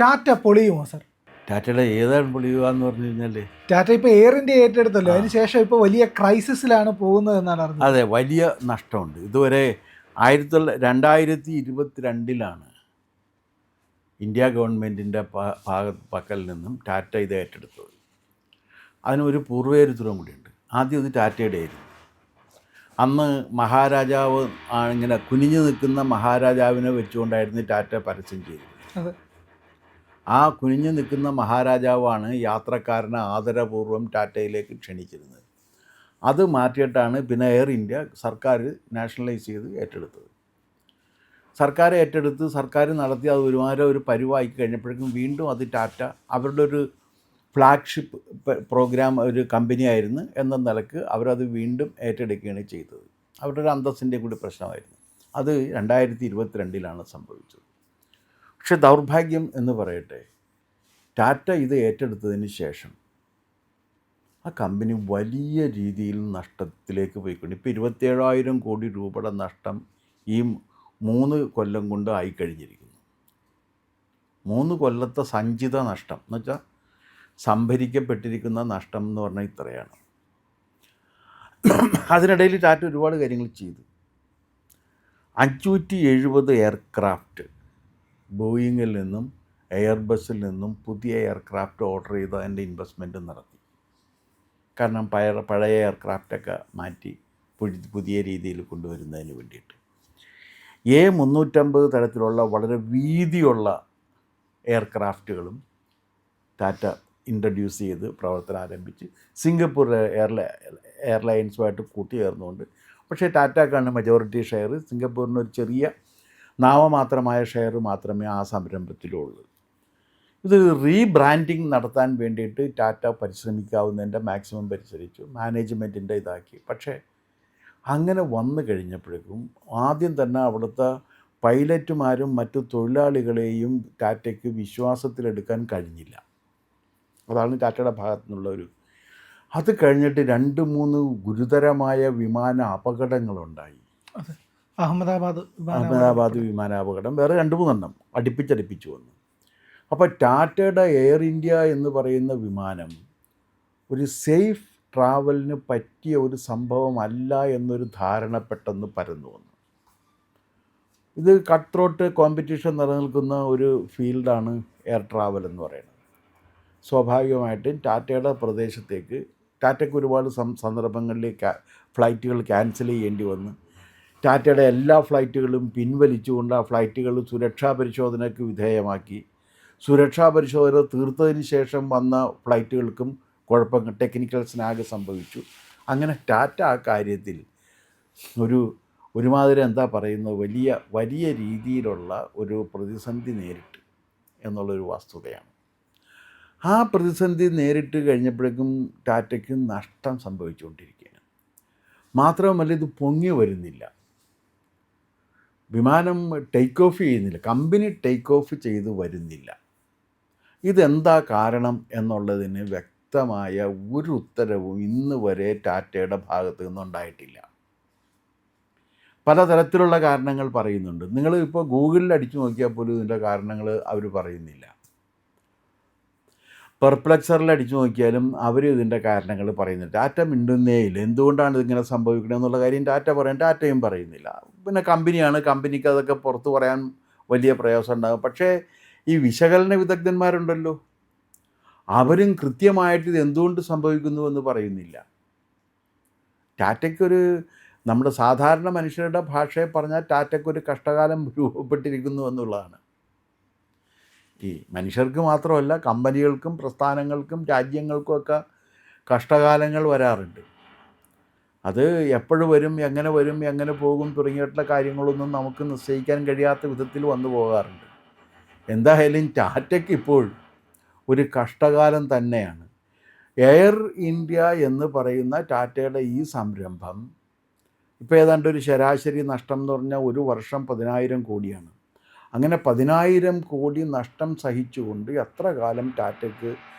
Tata പൊളിയുമോ sir? ടാറ്റയുടെ ഏതാണ് പൊളിയുക എന്ന് പറഞ്ഞു കഴിഞ്ഞാൽ, ടാറ്റ ഇപ്പോൾ എയർ ഇന്ത്യ ഏറ്റെടുത്തല്ലോ, അതിനുശേഷം ഇപ്പോൾ വലിയ ക്രൈസിസിലാണ് പോകുന്നത് എന്നാണ് അറിഞ്ഞത്. അതെ, വലിയ നഷ്ടമുണ്ട്. ഇതുവരെ 2022 ഇന്ത്യ ഗവൺമെൻറ്റിൻ്റെ പക്കൽ നിന്നും ടാറ്റ ഇത് ഏറ്റെടുത്തത്. അതിനൊരു പൂർവ്വചരിത്രം കൂടിയുണ്ട്. ആദ്യം ഇത് ടാറ്റയുടെ ആയിരുന്നു. അന്ന് മഹാരാജാവ് ഇങ്ങനെ കുനിഞ്ഞു നിൽക്കുന്ന മഹാരാജാവിനെ വെച്ചുകൊണ്ടായിരുന്നു ടാറ്റ പരസ്യം ചെയ്തത്. ആ കുനിഞ്ഞു നിൽക്കുന്ന മഹാരാജാവാണ് യാത്രക്കാരനെ ആദരപൂർവ്വം ടാറ്റയിലേക്ക് ക്ഷണിച്ചിരുന്നത്. അത് മാറ്റിയിട്ടാണ് പിന്നെ എയർ ഇന്ത്യ സർക്കാർ നാഷണലൈസ് ചെയ്ത് ഏറ്റെടുത്തത്. സർക്കാർ ഏറ്റെടുത്ത് സർക്കാർ നടത്തി അത് ഒരു പരിവാക്കി കഴിഞ്ഞപ്പോഴേക്കും വീണ്ടും അത് ടാറ്റ അവരുടെ ഒരു ഫ്ലാഗ്ഷിപ്പ് പ്രോഗ്രാം ഒരു കമ്പനിയായിരുന്നു എന്ന നിലക്ക് അവരത് വീണ്ടും ഏറ്റെടുക്കുകയാണ് ചെയ്തത്. അവരുടെ ഒരു അന്തസ്സിൻ്റെ കൂടി പ്രശ്നമായിരുന്നു. അത് 2022 സംഭവിച്ചത്. പക്ഷെ ദൗർഭാഗ്യം എന്ന് പറയട്ടെ, ടാറ്റ ഇത് ഏറ്റെടുത്തതിന് ശേഷം ആ കമ്പനി വലിയ രീതിയിൽ നഷ്ടത്തിലേക്ക് പോയിക്കൊണ്ട് ഇപ്പോൾ 27,000 കോടി രൂപയുടെ നഷ്ടം ഈ 3 കൊല്ലം കൊണ്ട് ആയിക്കഴിഞ്ഞിരിക്കുന്നു. 3 കൊല്ലത്തെ സഞ്ചിത നഷ്ടം എന്ന് വെച്ചാൽ സംഭരിക്കപ്പെട്ടിരിക്കുന്ന നഷ്ടം എന്ന് പറഞ്ഞാൽ ഇത്രയാണ്. അതിനിടയിൽ ടാറ്റ ഒരുപാട് കാര്യങ്ങൾ ചെയ്തു. 570 എയർക്രാഫ്റ്റ് ബോയിങ്ങിൽ നിന്നും എയർബസിൽ നിന്നും പുതിയ എയർക്രാഫ്റ്റ് ഓർഡർ ചെയ്ത് അതിൻ്റെ ഇൻവെസ്റ്റ്മെൻറ്റ് നടത്തി. കാരണം പഴയ എയർക്രാഫ്റ്റൊക്കെ മാറ്റി പുതിയ രീതിയിൽ കൊണ്ടുവരുന്നതിന് വേണ്ടിയിട്ട് A350 തരത്തിലുള്ള വളരെ വീതിയുള്ള എയർക്രാഫ്റ്റുകളും ടാറ്റ ഇൻട്രൊഡ്യൂസ് ചെയ്ത് പ്രവർത്തനം ആരംഭിച്ച് സിംഗപ്പൂർ എയർലൈൻസുമായിട്ട് കൂട്ടിച്ചേർന്നുകൊണ്ട്. പക്ഷേ ടാറ്റക്കാണ് മെജോറിറ്റി ഷെയർ. സിംഗപ്പൂരിന് ഒരു ചെറിയ നാമമാത്രമായ ഷെയർ മാത്രമേ ആ സംരംഭത്തിലുള്ളൂ. ഇത് റീബ്രാൻഡിങ് നടത്താൻ വേണ്ടിയിട്ട് ടാറ്റ പരിശ്രമിക്കാവുന്നതിൻ്റെ മാക്സിമം പരിശ്രമിച്ചു, മാനേജ്മെൻറ്റിൻ്റെ ഇതാക്കി. പക്ഷേ അങ്ങനെ വന്നു കഴിഞ്ഞപ്പോഴേക്കും ആദ്യം തന്നെ അവിടുത്തെ പൈലറ്റുമാരും മറ്റു തൊഴിലാളികളെയും ടാറ്റയ്ക്ക് വിശ്വാസത്തിലെടുക്കാൻ കഴിഞ്ഞില്ല. അതാണ് ടാറ്റയുടെ ഭാഗത്തു നിന്നുള്ളൊരു. അത് കഴിഞ്ഞിട്ട് 2-3 ഗുരുതരമായ വിമാന അപകടങ്ങളുണ്ടായി. അഹമ്മദാബാദ് വിമാനാപകടം, വേറെ 2-3 അടുപ്പിച്ചടുപ്പിച്ച് വന്നു. അപ്പോൾ ടാറ്റയുടെ എയർ ഇന്ത്യ എന്ന് പറയുന്ന വിമാനം ഒരു സേഫ് ട്രാവലിന് പറ്റിയ ഒരു സംഭവമല്ല എന്നൊരു ധാരണ പെട്ടെന്ന് പരന്നു വന്നു. ഇത് കട്ട് ത്രോട്ട് കോമ്പറ്റീഷൻ നിലനിൽക്കുന്ന ഒരു ഫീൽഡാണ് എയർ ട്രാവൽ എന്ന് പറയുന്നത്. സ്വാഭാവികമായിട്ടും ടാറ്റയുടെ പ്രദേശത്തേക്ക് ടാറ്റയ്ക്ക് ഒരുപാട് സന്ദർഭങ്ങളിൽ ഫ്ലൈറ്റുകൾ ക്യാൻസൽ ചെയ്യേണ്ടി വന്നു. ടാറ്റയുടെ എല്ലാ ഫ്ലൈറ്റുകളും പിൻവലിച്ചുകൊണ്ട് ആ ഫ്ലൈറ്റുകൾ സുരക്ഷാ പരിശോധനയ്ക്ക് വിധേയമാക്കി. സുരക്ഷാ പരിശോധന തീർത്തതിന് ശേഷം വന്ന ഫ്ലൈറ്റുകൾക്കും കുഴപ്പങ്ങൾ, ടെക്നിക്കൽ സ്നാഗ് സംഭവിച്ചു. അങ്ങനെ ടാറ്റ ആ കാര്യത്തിൽ ഒരുമാതിരി എന്താ പറയുന്നത്, വലിയ രീതിയിലുള്ള ഒരു പ്രതിസന്ധി നേരിട്ട് എന്നുള്ളൊരു വസ്തുതയാണ്. ആ പ്രതിസന്ധി നേരിട്ട് കഴിഞ്ഞപ്പോഴേക്കും ടാറ്റയ്ക്ക് നഷ്ടം സംഭവിച്ചുകൊണ്ടിരിക്കുകയാണ്. മാത്രവുമല്ല, ഇത് പൊങ്ങി വരുന്നില്ല. വിമാനം ടേക്ക് ഓഫ് ചെയ്യുന്നില്ല, കമ്പനി ടേക്ക് ഓഫ് ചെയ്ത് വരുന്നില്ല. ഇതെന്താ കാരണം എന്നുള്ളതിന് വ്യക്തമായ ഒരു ഉത്തരവും ഇന്ന് വരെ ടാറ്റയുടെ ഭാഗത്തു നിന്നുണ്ടായിട്ടില്ല. പലതരത്തിലുള്ള കാരണങ്ങൾ പറയുന്നുണ്ട്. നിങ്ങൾ ഇപ്പോൾ ഗൂഗിളിൽ അടിച്ചു നോക്കിയാൽ പോലും ഇതിൻ്റെ കാരണങ്ങൾ അവർ പറയുന്നില്ല. പെർപ്ലക്സറിൽ അടിച്ചു നോക്കിയാലും അവർ ഇതിൻ്റെ കാരണങ്ങൾ പറയുന്നില്ല. ടാറ്റ മിണ്ടുന്നേയില്ല. എന്തുകൊണ്ടാണ് ഇതിങ്ങനെ സംഭവിക്കുന്നത് എന്നുള്ള കാര്യം ടാറ്റയും പറയുന്നില്ല. പിന്നെ കമ്പനിക്ക് അതൊക്കെ പുറത്ത് പറയാൻ വലിയ പ്രയാസം ഉണ്ടാകും. പക്ഷേ ഈ വിശകലന വിദഗ്ധന്മാരുണ്ടല്ലോ, അവരും കൃത്യമായിട്ട് ഇത് എന്തുകൊണ്ട് സംഭവിക്കുന്നുവെന്ന് പറയുന്നില്ല. ടാറ്റയ്ക്കൊരു, നമ്മുടെ സാധാരണ മനുഷ്യരുടെ ഭാഷയെ പറഞ്ഞാൽ ടാറ്റയ്ക്കൊരു കഷ്ടകാലം രൂപപ്പെട്ടിരിക്കുന്നു എന്നുള്ളതാണ്. ഈ മനുഷ്യർക്ക് മാത്രമല്ല, കമ്പനികൾക്കും പ്രസ്ഥാനങ്ങൾക്കും രാജ്യങ്ങൾക്കുമൊക്കെ കഷ്ടകാലങ്ങൾ വരാറുണ്ട്. അത് എപ്പോഴും വരും, എങ്ങനെ പോകും തുടങ്ങിയിട്ടുള്ള കാര്യങ്ങളൊന്നും നമുക്ക് നിശ്ചയിക്കാൻ കഴിയാത്ത വിധത്തിൽ വന്നു പോകാറുണ്ട്. എന്തായാലും ടാറ്റയ്ക്ക് ഇപ്പോൾ ഒരു കഷ്ടകാലം തന്നെയാണ്. എയർ ഇന്ത്യ എന്ന് പറയുന്ന ടാറ്റയുടെ ഈ സംരംഭം ഇപ്പോൾ ഏതാണ്ട് ഒരു ശരാശരി നഷ്ടം എന്ന് പറഞ്ഞാൽ ഒരു വർഷം 10,000 കോടിയാണ്. അങ്ങനെ 10,000 കോടി നഷ്ടം സഹിച്ചുകൊണ്ട് എത്ര കാലം ടാറ്റയ്ക്ക്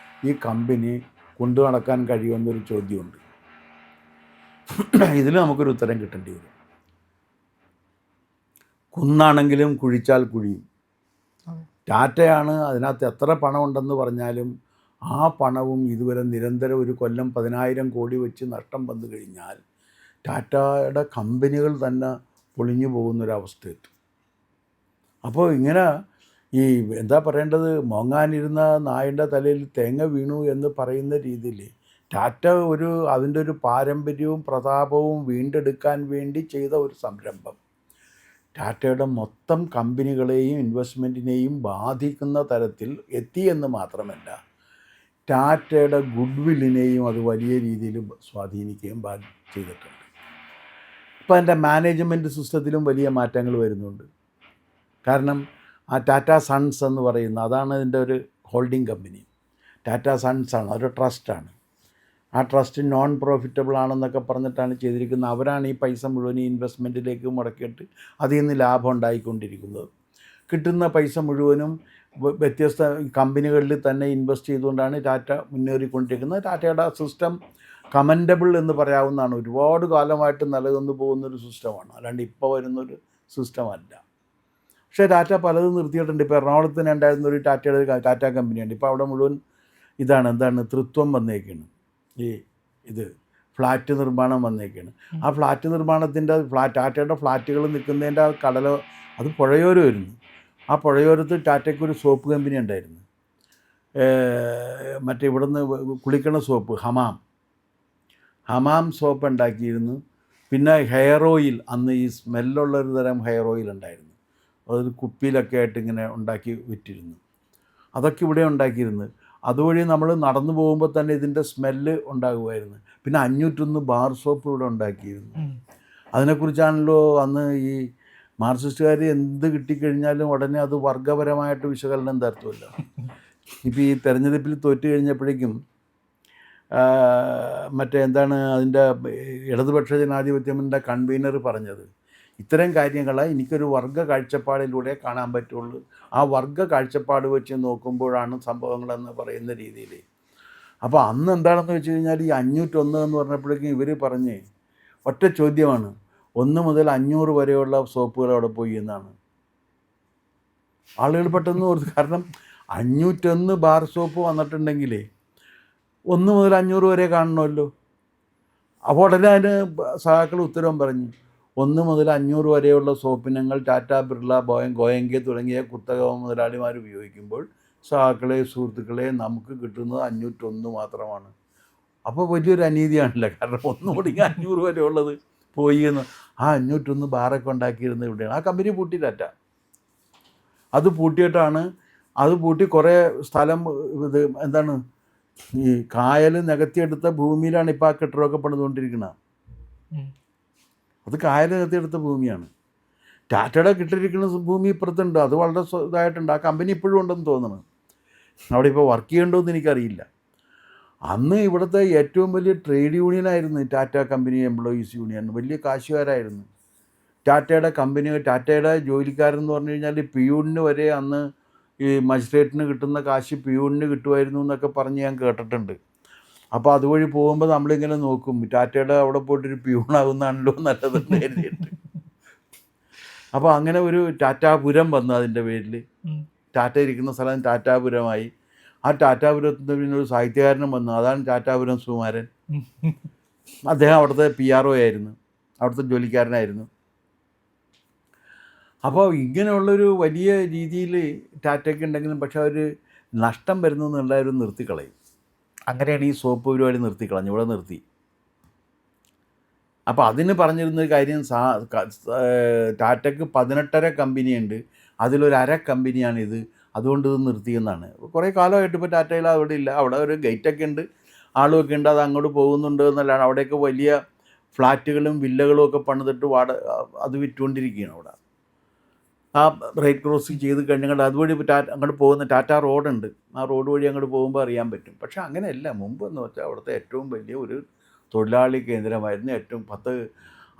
ഈ കമ്പനി കൊണ്ടു നടക്കാൻ കഴിയുമെന്നൊരു ചോദ്യമുണ്ട്. ഇതിൽ നമുക്കൊരു ഉത്തരം കിട്ടേണ്ടി വരും. കുന്നാണെങ്കിലും കുഴിച്ചാൽ കുഴിയും. ടാറ്റയാണ് അതിനകത്ത് എത്ര പണമുണ്ടെന്ന് പറഞ്ഞാലും ആ പണവും ഇതുവരെ നിരന്തരം ഒരു കൊല്ലം 10,000 കോടി വെച്ച് നഷ്ടം വന്നു കഴിഞ്ഞാൽ ടാറ്റയുടെ കമ്പനികൾ തന്നെ പൊളിഞ്ഞു പോകുന്നൊരവസ്ഥ എത്തും. അപ്പോൾ ഇങ്ങനെ ഈ എന്താ പറയേണ്ടത്, മോങ്ങാനിരുന്ന നായൻ്റെ തലയിൽ തേങ്ങ വീണു എന്ന് പറയുന്ന രീതിയിൽ ടാറ്റ അതിൻ്റെ ഒരു പാരമ്പര്യവും പ്രതാപവും വീണ്ടെടുക്കാൻ വേണ്ടി ചെയ്ത ഒരു സംരംഭം ടാറ്റയുടെ മൊത്തം കമ്പനികളെയും ഇൻവെസ്റ്റ്മെൻറ്റിനെയും ബാധിക്കുന്ന തരത്തിൽ എത്തിയെന്ന് മാത്രമല്ല, ടാറ്റയുടെ ഗുഡ് വില്ലിനെയും അത് വലിയ രീതിയിൽ സ്വാധീനിക്കുകയും ചെയ്തിട്ടുണ്ട്. ഇപ്പോൾ അതിൻ്റെ മാനേജ്മെൻറ്റ് സിസ്റ്റത്തിലും വലിയ മാറ്റങ്ങൾ വരുന്നുണ്ട്. കാരണം ആ ടാറ്റ സൺസ് എന്ന് പറയുന്ന അതാണ് ഇതിൻ്റെ ഒരു ഹോൾഡിംഗ് കമ്പനി. ടാറ്റ സൺസാണ്, അതൊരു ട്രസ്റ്റാണ്. ആ ട്രസ്റ്റ് നോൺ പ്രോഫിറ്റബിൾ ആണെന്നൊക്കെ പറഞ്ഞിട്ടാണ് ചെയ്തിരിക്കുന്നത്. അവരാണ് ഈ പൈസ മുഴുവൻ ഈ ഇൻവെസ്റ്റ്മെൻറ്റിലേക്ക് മുടക്കിയിട്ട് അതിൽ നിന്ന് ലാഭം ഉണ്ടായിക്കൊണ്ടിരിക്കുന്നത്. കിട്ടുന്ന പൈസ മുഴുവനും വ്യത്യസ്ത കമ്പനികളിൽ തന്നെ ഇൻവെസ്റ്റ് ചെയ്തുകൊണ്ടാണ് ടാറ്റ മുന്നേറിക്കൊണ്ടിരിക്കുന്നത്. ടാറ്റയുടെ സിസ്റ്റം കമൻഡബിൾ എന്ന് പറയാവുന്നതാണ്. ഒരുപാട് കാലമായിട്ട് നിലനിന്ന് പോകുന്നൊരു സിസ്റ്റമാണ്, അല്ലാണ്ട് ഇപ്പോൾ വരുന്നൊരു സിസ്റ്റമല്ല. പക്ഷേ ടാറ്റ പലതും നിർത്തിയിട്ടുണ്ട്. ഇപ്പോൾ എറണാകുളത്ത് തന്നെ ഉണ്ടായിരുന്ന ഒരു ടാറ്റ കമ്പനിയുണ്ട്. ഇപ്പോൾ അവിടെ മുഴുവൻ എന്താണ് തൃത്വം വന്നേക്കാണ്. ഇത് ഫ്ലാറ്റ് നിർമ്മാണം വന്നേക്കാണ്. ആ ഫ്ലാറ്റ് നിർമ്മാണത്തിൻ്റെ ടാറ്റയുടെ ഫ്ലാറ്റുകൾ നിൽക്കുന്നതിൻ്റെ അത് പുഴയോരമായിരുന്നു. ആ പുഴയോരത്ത് ടാറ്റയ്ക്കൊരു സോപ്പ് കമ്പനി ഉണ്ടായിരുന്നു, മറ്റേ ഇവിടുന്ന് കുളിക്കണ സോപ്പ്, ഹമാം സോപ്പ് ഉണ്ടാക്കിയിരുന്നു. പിന്നെ ഹെയർ ഓയിൽ, അന്ന് ഈ സ്മെല്ലുള്ളൊരു തരം ഹെയർ ഓയിൽ ഉണ്ടായിരുന്നു. അതൊരു കുപ്പിയിലൊക്കെ ആയിട്ട് ഇങ്ങനെ ഉണ്ടാക്കി വിറ്റിരുന്നു. അതൊക്കെ ഇവിടെ ഉണ്ടാക്കിയിരുന്നു. അതുവഴി നമ്മൾ നടന്നു പോകുമ്പോൾ തന്നെ ഇതിൻ്റെ സ്മെല്ല് ഉണ്ടാകുമായിരുന്നു. പിന്നെ 501 ബാർ സോപ്പ് ഇവിടെ ഉണ്ടാക്കിയിരുന്നു. അതിനെക്കുറിച്ചാണല്ലോ അന്ന് ഈ മാർക്സിസ്റ്റുകാർ എന്ത് കിട്ടിക്കഴിഞ്ഞാലും ഉടനെ അത് വർഗപരമായിട്ട് വിശകലനം തരത്തുമല്ലോ. ഇപ്പോൾ ഈ തെരഞ്ഞെടുപ്പിൽ തോറ്റു കഴിഞ്ഞപ്പോഴേക്കും അതിൻ്റെ ഇടതുപക്ഷ ജനാധിപത്യത്തിൻ്റെ കൺവീനർ പറഞ്ഞത്, ഇത്തരം കാര്യങ്ങൾ എനിക്കൊരു വർഗ കാഴ്ചപ്പാടിലൂടെ കാണാൻ പറ്റുള്ളൂ, ആ വർഗ കാഴ്ചപ്പാട് വെച്ച് നോക്കുമ്പോഴാണ് സംഭവങ്ങളെന്ന് പറയുന്ന രീതിയിൽ. അപ്പോൾ അന്ന് എന്താണെന്ന് വെച്ച് കഴിഞ്ഞാൽ ഈ 501 എന്ന് പറഞ്ഞപ്പോഴേക്കും ഇവർ പറഞ്ഞ് ഒറ്റ ചോദ്യമാണ്, 1 മുതൽ 500 വരെയുള്ള സോപ്പുകൾ അവിടെ പോയി എന്നാണ്. ആളുകൾ പെട്ടെന്ന് ഓർത്തു. കാരണം 501 ബാർ സോപ്പ് വന്നിട്ടുണ്ടെങ്കിൽ 1 മുതൽ 500 വരെ കാണണമല്ലോ. അപ്പോൾ ഉടനെ അതിന് സഹാക്കൾ ഉത്തരവും പറഞ്ഞു, 1 മുതൽ 500 വരെയുള്ള സോപ്പിനങ്ങൾ ടാറ്റ, ബിർള, ഗോയങ്കെ തുടങ്ങിയ കുത്തക മുതലാളിമാർ ഉപയോഗിക്കുമ്പോൾ സഹാക്കളെ, സുഹൃത്തുക്കളെ, നമുക്ക് കിട്ടുന്നത് 501 മാത്രമാണ്. അപ്പോൾ വലിയൊരു അനീതിയാണല്ലോ. കാരണം 1 മുതൽ 500 വരെ ഉള്ളത് പോയി എന്ന്. ആ 501 ബാറൊക്കെ ഉണ്ടാക്കിയിരുന്നത് ഇവിടെയാണ്. ആ കമ്പനി പൂട്ടി ടാറ്റ. അത് പൂട്ടി കുറേ സ്ഥലം ഈ കായൽ നികത്തിയെടുത്ത ഭൂമിയിലാണ് ഇപ്പോൾ ആ കെട്ടിടമൊക്കെ പണിതുകൊണ്ടിരിക്കുന്നത്. അത് കായൽ നികത്തിയെടുത്ത ഭൂമിയാണ്. ടാറ്റയുടെ കിട്ടിയിരിക്കുന്ന ഭൂമി ഇപ്പുറത്തുണ്ട്, അത് വളരെ ഇതായിട്ടുണ്ട്. ആ കമ്പനി ഇപ്പോഴും ഉണ്ടെന്ന് തോന്നുന്നു. അവിടെ ഇപ്പോൾ വർക്ക് ചെയ്യണ്ടോ എന്ന് എനിക്കറിയില്ല. അന്ന് ഇവിടുത്തെ ഏറ്റവും വലിയ ട്രേഡ് യൂണിയനായിരുന്നു ടാറ്റ കമ്പനി എംപ്ലോയീസ് യൂണിയൻ. വലിയ കാശുകാരായിരുന്നു. ടാറ്റയുടെ ജോലിക്കാരെന്ന് പറഞ്ഞു കഴിഞ്ഞാൽ പിയൂണിന് വരെ അന്ന് ഈ മജിസ്ട്രേറ്റിന് കിട്ടുന്ന കാശ് പിയൂണിന് കിട്ടുമായിരുന്നു എന്നൊക്കെ പറഞ്ഞ് ഞാൻ കേട്ടിട്ടുണ്ട്. അപ്പോൾ അതുവഴി പോകുമ്പോൾ നമ്മളിങ്ങനെ നോക്കും, ടാറ്റയുടെ അവിടെ പോയിട്ടൊരു പ്യൂണാകുന്നതാണല്ലോ നല്ലതെന്ന് കരുതിയിട്ട്. അപ്പോൾ അങ്ങനെ ഒരു ടാറ്റാപുരം വന്നു. അതിൻ്റെ പേരിൽ ടാറ്റ ഇരിക്കുന്ന സ്ഥലം ടാറ്റാപുരമായി. ആ ടാറ്റാപുരത്തിന് പിന്നെ ഒരു സാഹിത്യകാരനും വന്നു, അതാണ് ടാറ്റാപുരം സുകുമാരൻ. അദ്ദേഹം അവിടുത്തെ PRO ആയിരുന്നു, അവിടുത്തെ ജോലിക്കാരനായിരുന്നു. അപ്പോൾ ഇങ്ങനെയുള്ളൊരു വലിയ രീതിയിൽ ടാറ്റയ്ക്ക് ഉണ്ടെങ്കിലും പക്ഷെ അവർ നഷ്ടം വരുന്നു എന്നുള്ളവരും നിർത്തിക്കളയും. അങ്ങനെയാണ് ഈ സോപ്പ് പരിപാടി നിർത്തിക്കളഞ്ഞു, ഇവിടെ നിർത്തി. അപ്പോൾ അതിന് പറഞ്ഞിരുന്നൊരു കാര്യം, ടാറ്റയ്ക്ക് 18 കമ്പനിയുണ്ട്, അതിലൊരു അര കമ്പനിയാണിത്, അതുകൊണ്ട് ഇത് നിർത്തിയെന്നാണ്. കുറേ കാലമായിട്ട് ഇപ്പോൾ ടാറ്റയിൽ അവിടെ ഇല്ല. അവിടെ ഒരു ഗേറ്റൊക്കെ ഉണ്ട്, ആളുമൊക്കെ ഉണ്ട്, അത് അങ്ങോട്ട് പോകുന്നുണ്ട് എന്നല്ലാണ്. അവിടെയൊക്കെ വലിയ ഫ്ലാറ്റുകളും വില്ലകളും ഒക്കെ പണിതിട്ട് അത് വിറ്റുകൊണ്ടിരിക്കുകയാണ് അവിടെ. ആ റൈറ്റ് ക്രോസിങ് ചെയ്ത് കഴിഞ്ഞാൽ അതുവഴി അങ്ങോട്ട് പോകുന്ന ടാറ്റ റോഡുണ്ട്, ആ റോഡ് വഴി അങ്ങോട്ട് പോകുമ്പോൾ അറിയാൻ പറ്റും. പക്ഷേ അങ്ങനെയല്ല. മുമ്പ് എന്ന് വെച്ചാൽ അവിടുത്തെ ഏറ്റവും വലിയ ഒരു തൊഴിലാളി കേന്ദ്രമായിരുന്നു. ഏറ്റവും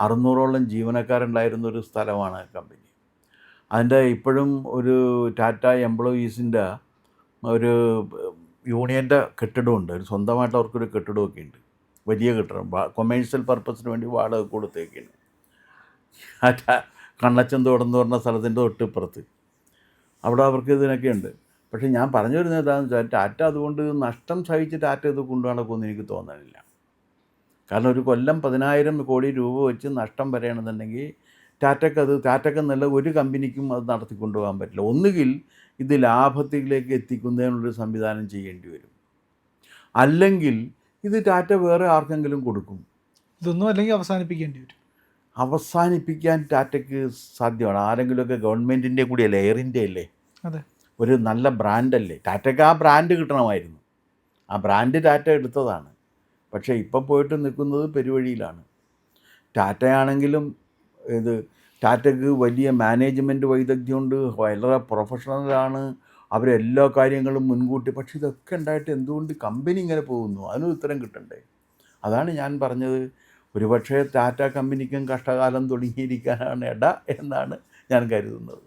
600ഓളം ജീവനക്കാരുണ്ടായിരുന്ന ഒരു സ്ഥലമാണ് ആ കമ്പനി. അതിൻ്റെ ഇപ്പോഴും ഒരു ടാറ്റ എംപ്ലോയീസിൻ്റെ ഒരു യൂണിയൻ്റെ കെട്ടിടമുണ്ട്. ഒരു സ്വന്തമായിട്ട് അവർക്കൊരു കെട്ടിടമൊക്കെ ഉണ്ട്, വലിയ കെട്ടിടം. കൊമേഴ്ഷ്യൽ പർപ്പസിന് വേണ്ടി വാടക കൊടുത്തേക്കാണ്. കണ്ണച്ചന്തോടെന്ന് പറഞ്ഞ സ്ഥലത്തിൻ്റെ തൊട്ടിപ്പുറത്ത്. അവിടെ അവർക്ക് ഇതിനൊക്കെ ഉണ്ട്. പക്ഷേ ഞാൻ പറഞ്ഞു വരുന്നത് എന്താണെന്ന് വെച്ചാൽ ടാറ്റ അതുകൊണ്ട് നഷ്ടം സഹിച്ച് ടാറ്റ ഇത് കൊണ്ടു നടക്കുമെന്ന് എനിക്ക് തോന്നുന്നില്ല. കാരണം ഒരു കൊല്ലം 10,000 കോടി രൂപ വെച്ച് നഷ്ടം വരികയാണെന്നുണ്ടെങ്കിൽ ടാറ്റക്കെന്നല്ല ഒരു കമ്പനിക്കും അത് നടത്തിക്കൊണ്ടു പോകാൻ പറ്റില്ല. ഒന്നുകിൽ ഇത് ലാഭത്തിലേക്ക് എത്തിക്കുന്നതിനുള്ളൊരു സംവിധാനം ചെയ്യേണ്ടി വരും, അല്ലെങ്കിൽ ഇത് ടാറ്റ വേറെ ആർക്കെങ്കിലും കൊടുക്കും. ഇതൊന്നും അല്ലെങ്കിൽ അവസാനിപ്പിക്കേണ്ടി വരും. അവസാനിപ്പിക്കാൻ ടാറ്റയ്ക്ക് സാധ്യമാണ്. ആരെങ്കിലുമൊക്കെ ഗവൺമെൻറ്റിൻ്റെ കൂടിയല്ലേ, എയർ ഇന്ത്യ അല്ലേ, അതെ, ഒരു നല്ല ബ്രാൻഡല്ലേ. ടാറ്റയ്ക്ക് ആ ബ്രാൻഡ് കിട്ടണമായിരുന്നു. ആ ബ്രാൻഡ് ടാറ്റ എടുത്തതാണ്. പക്ഷേ ഇപ്പം പോയിട്ട് നിൽക്കുന്നത് പെരുവഴിയിലാണ്. ടാറ്റയാണെങ്കിലും ടാറ്റയ്ക്ക് വലിയ മാനേജ്മെൻറ്റ് വൈദഗ്ധ്യമുണ്ട്, വളരെ പ്രൊഫഷണലാണ്, അവരെല്ലാ കാര്യങ്ങളും മുൻകൂട്ടി. പക്ഷേ ഇതൊക്കെ ഉണ്ടായിട്ട് എന്തുകൊണ്ട് കമ്പനി ഇങ്ങനെ പോകുന്നു? അതിനും ഉത്തരം കിട്ടണ്ടേ? അതാണ് ഞാൻ പറഞ്ഞത്. ഒരുപക്ഷേ ടാറ്റ കമ്പനിക്കും കഷ്ടകാലം തുടങ്ങിയിരിക്കാനാണ് എന്നാണ് ഞാൻ കരുതുന്നത്.